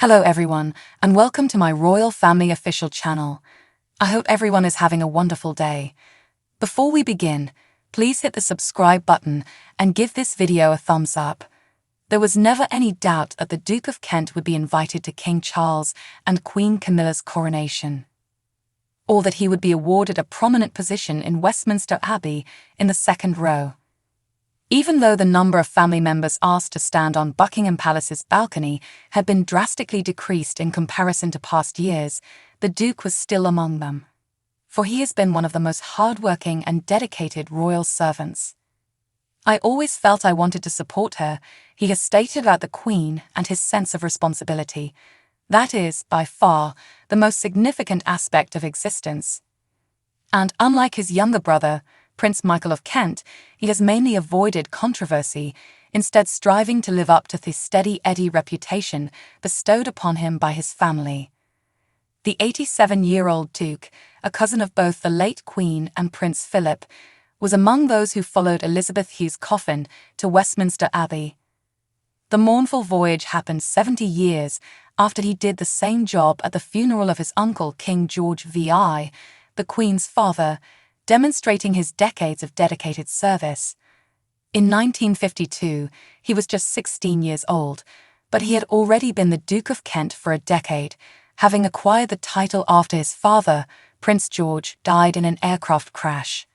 Hello everyone, and welcome to my Royal Family official channel. I hope everyone is having a wonderful day. Before we begin, please hit the subscribe button and give this video a thumbs up. There was never any doubt that the Duke of Kent would be invited to King Charles and Queen Camilla's coronation, or that he would be awarded a prominent position in Westminster Abbey in the second row. Even though the number of family members asked to stand on Buckingham Palace's balcony had been drastically decreased in comparison to past years, the Duke was still among them. For he has been one of the most hard-working and dedicated royal servants. "I always felt I wanted to support her," he has stated about the Queen and his sense of responsibility. "That is, by far, the most significant aspect of existence." And unlike his younger brother, Prince Michael of Kent, he has mainly avoided controversy, instead striving to live up to the steady Eddie reputation bestowed upon him by his family. The 87-year-old Duke, a cousin of both the late Queen and Prince Philip, was among those who followed Elizabeth Hugh's coffin to Westminster Abbey. The mournful voyage happened 70 years after he did the same job at the funeral of his uncle King George VI, the Queen's father, demonstrating his decades of dedicated service. In 1952, he was just 16 years old, but he had already been the Duke of Kent for a decade, having acquired the title after his father, Prince George, died in an aircraft crash.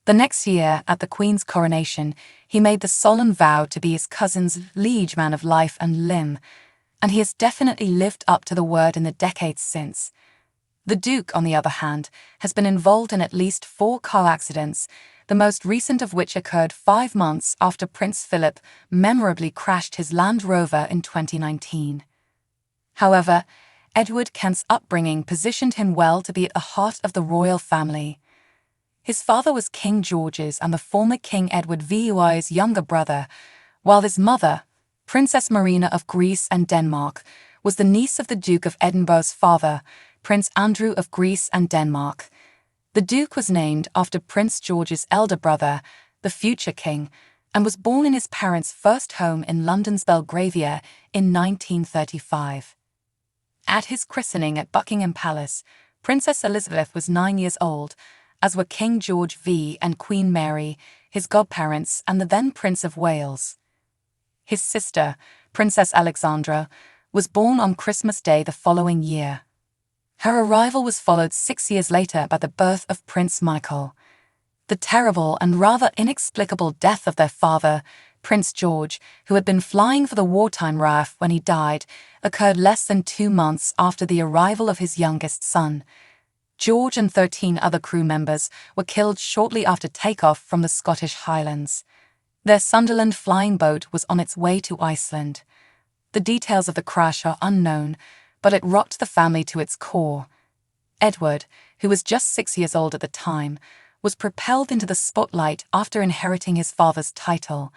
The next year, at the Queen's coronation, he made the solemn vow to be his cousin's liege man of life and limb, and he has definitely lived up to the word in the decades since. The Duke, on the other hand, has been involved in at least 4 car accidents, the most recent of which occurred 5 months after Prince Philip memorably crashed his Land Rover in 2019. However, Edward Kent's upbringing positioned him well to be at the heart of the royal family. His father was King George's and the former King Edward VI's younger brother, while his mother, Princess Marina of Greece and Denmark, was the niece of the Duke of Edinburgh's father, Prince Andrew of Greece and Denmark. The Duke was named after Prince George's elder brother, the future king, and was born in his parents' first home in London's Belgravia in 1935. At his christening at Buckingham Palace, Princess Elizabeth was 9 years old, as were King George V and Queen Mary, his godparents, and the then Prince of Wales. His sister, Princess Alexandra, was born on Christmas Day the following year. Her arrival was followed 6 years later by the birth of Prince Michael. The terrible and rather inexplicable death of their father, Prince George, who had been flying for the wartime RAF when he died, occurred less than 2 months after the arrival of his youngest son. George and 13 other crew members were killed shortly after takeoff from the Scottish Highlands. Their Sunderland flying boat was on its way to Iceland. The details of the crash are unknown, but it rocked the family to its core. Edward, who was just 6 years old at the time, was propelled into the spotlight after inheriting his father's title.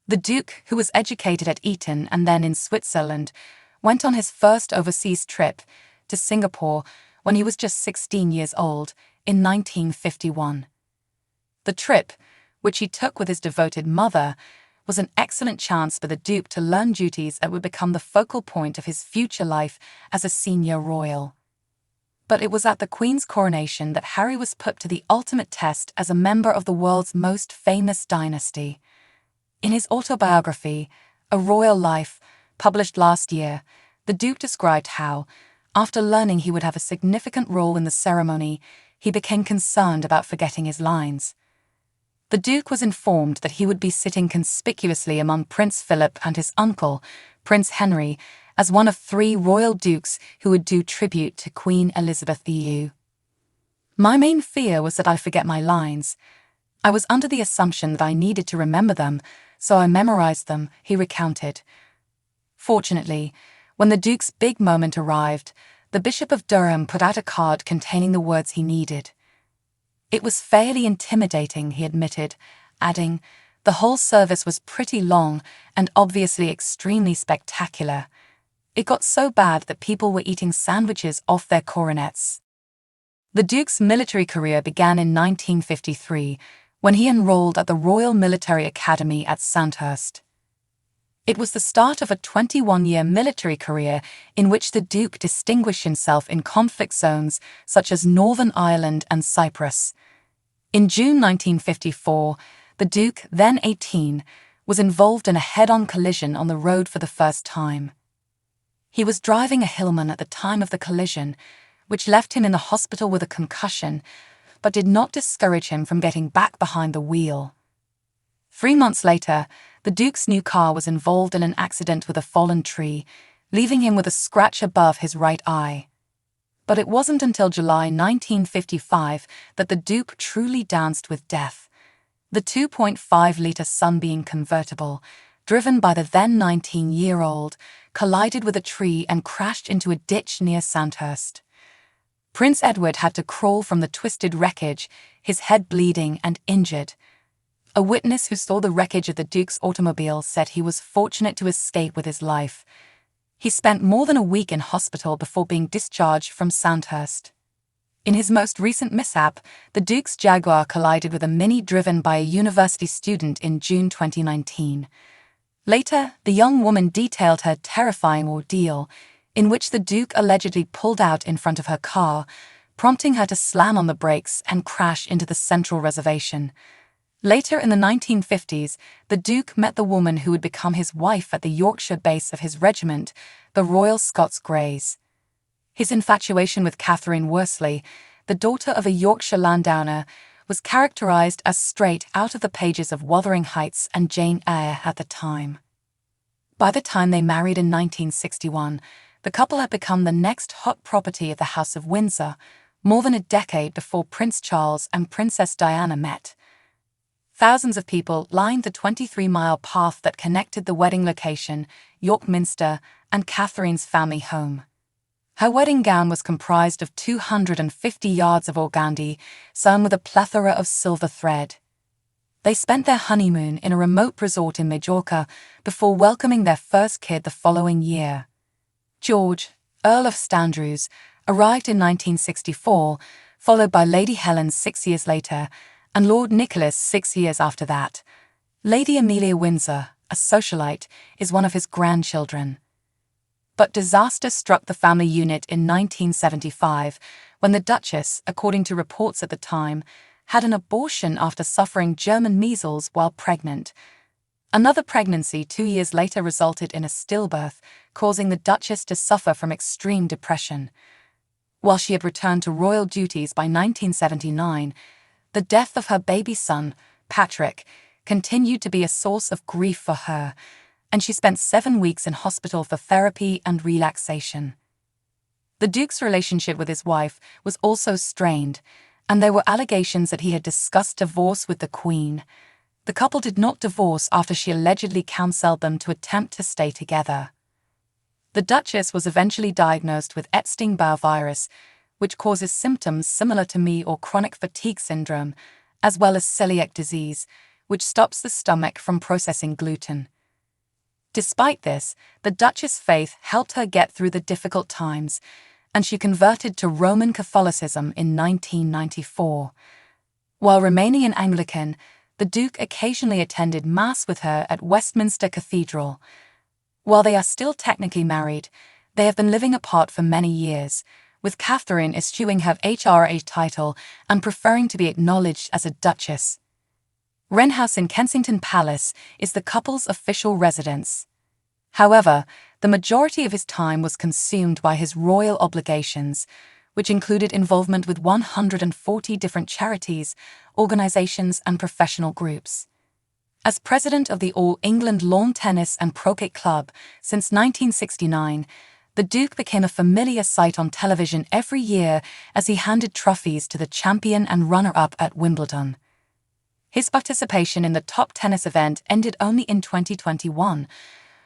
The Duke, who was educated at Eton and then in Switzerland, went on his first overseas trip to Singapore when he was just 16 years old in 1951. The trip, which he took with his devoted mother, was an excellent chance for the Duke to learn duties that would become the focal point of his future life as a senior royal. But it was at the Queen's coronation that Harry was put to the ultimate test as a member of the world's most famous dynasty. In his autobiography, A Royal Life, published last year, the Duke described how, after learning he would have a significant role in the ceremony, he became concerned about forgetting his lines. The Duke was informed that he would be sitting conspicuously among Prince Philip and his uncle, Prince Henry, as one of 3 royal dukes who would do tribute to Queen Elizabeth II. "My main fear was that I forget my lines. I was under the assumption that I needed to remember them, so I memorized them," he recounted. Fortunately, when the Duke's big moment arrived, the Bishop of Durham put out a card containing the words he needed. "It was fairly intimidating," he admitted, adding, "The whole service was pretty long and obviously extremely spectacular. It got so bad that people were eating sandwiches off their coronets." The Duke's military career began in 1953, when he enrolled at the Royal Military Academy at Sandhurst. It was the start of a 21-year military career in which the Duke distinguished himself in conflict zones such as Northern Ireland and Cyprus. In June 1954, the Duke, then 18, was involved in a head-on collision on the road for the first time. He was driving a Hillman at the time of the collision, which left him in the hospital with a concussion, but did not discourage him from getting back behind the wheel. 3 months later, the Duke's new car was involved in an accident with a fallen tree, leaving him with a scratch above his right eye. But it wasn't until July 1955 that the Duke truly danced with death. The 2.5-litre Sunbeam convertible, driven by the then 19-year-old, collided with a tree and crashed into a ditch near Sandhurst. Prince Edward had to crawl from the twisted wreckage, his head bleeding and injured. A witness who saw the wreckage of the Duke's automobile said he was fortunate to escape with his life. He spent more than a week in hospital before being discharged from Sandhurst. In his most recent mishap, the Duke's Jaguar collided with a Mini driven by a university student in June 2019. Later, the young woman detailed her terrifying ordeal, in which the Duke allegedly pulled out in front of her car, prompting her to slam on the brakes and crash into the central reservation. Later in the 1950s, the Duke met the woman who would become his wife at the Yorkshire base of his regiment, the Royal Scots Greys. His infatuation with Catherine Worsley, the daughter of a Yorkshire landowner, was characterized as straight out of the pages of Wuthering Heights and Jane Eyre at the time. By the time they married in 1961, the couple had become the next hot property of the House of Windsor, more than a decade before Prince Charles and Princess Diana met. Thousands of people lined the 23-mile path that connected the wedding location, York Minster, and Catherine's family home. Her wedding gown was comprised of 250 yards of organdie, sewn with a plethora of silver thread. They spent their honeymoon in a remote resort in Majorca before welcoming their first kid the following year. George, Earl of Standrews, arrived in 1964, followed by Lady Helen 6 years later, and Lord Nicholas 6 years after that. Lady Amelia Windsor, a socialite, is one of his grandchildren. But disaster struck the family unit in 1975, when the Duchess, according to reports at the time, had an abortion after suffering German measles while pregnant. Another pregnancy 2 years later resulted in a stillbirth, causing the Duchess to suffer from extreme depression. While she had returned to royal duties by 1979, the death of her baby son, Patrick, continued to be a source of grief for her, and she spent 7 weeks in hospital for therapy and relaxation. The Duke's relationship with his wife was also strained, and there were allegations that he had discussed divorce with the Queen. The couple did not divorce after she allegedly counseled them to attempt to stay together. The Duchess was eventually diagnosed with Epstein-Barr virus, which causes symptoms similar to ME or chronic fatigue syndrome, as well as celiac disease, which stops the stomach from processing gluten. Despite this, the Duchess' faith helped her get through the difficult times, and she converted to Roman Catholicism in 1994. While remaining an Anglican, the Duke occasionally attended Mass with her at Westminster Cathedral. While they are still technically married, they have been living apart for many years, with Catherine eschewing her HRA title and preferring to be acknowledged as a Duchess. Wren House in Kensington Palace is the couple's official residence. However, the majority of his time was consumed by his royal obligations, which included involvement with 140 different charities, organizations, and professional groups. As president of the All England Lawn Tennis and Croquet Club since 1969, the Duke became a familiar sight on television every year as he handed trophies to the champion and runner-up at Wimbledon. His participation in the top tennis event ended only in 2021,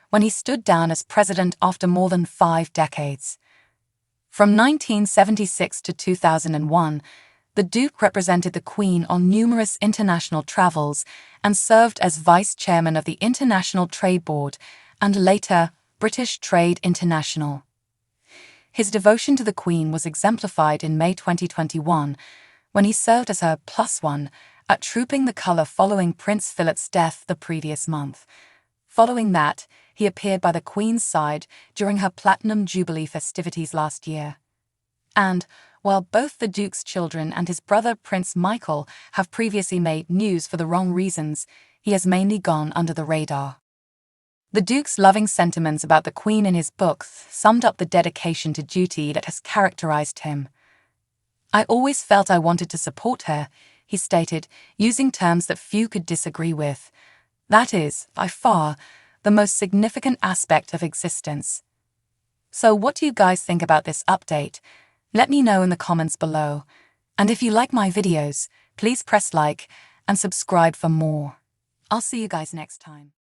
when he stood down as president after more than 5 decades. From 1976 to 2001, the Duke represented the Queen on numerous international travels and served as vice chairman of the International Trade Board and later British Trade International. His devotion to the Queen was exemplified in May 2021, when he served as her +1 at Trooping the Colour following Prince Philip's death the previous month. Following that, he appeared by the Queen's side during her Platinum Jubilee festivities last year. And, while both the Duke's children and his brother Prince Michael have previously made news for the wrong reasons, he has mainly gone under the radar. The Duke's loving sentiments about the Queen in his books summed up the dedication to duty that has characterized him. "I always felt I wanted to support her," he stated, using terms that few could disagree with. "That is, by far, the most significant aspect of existence." So what do you guys think about this update? Let me know in the comments below. And if you like my videos, please press like and subscribe for more. I'll see you guys next time.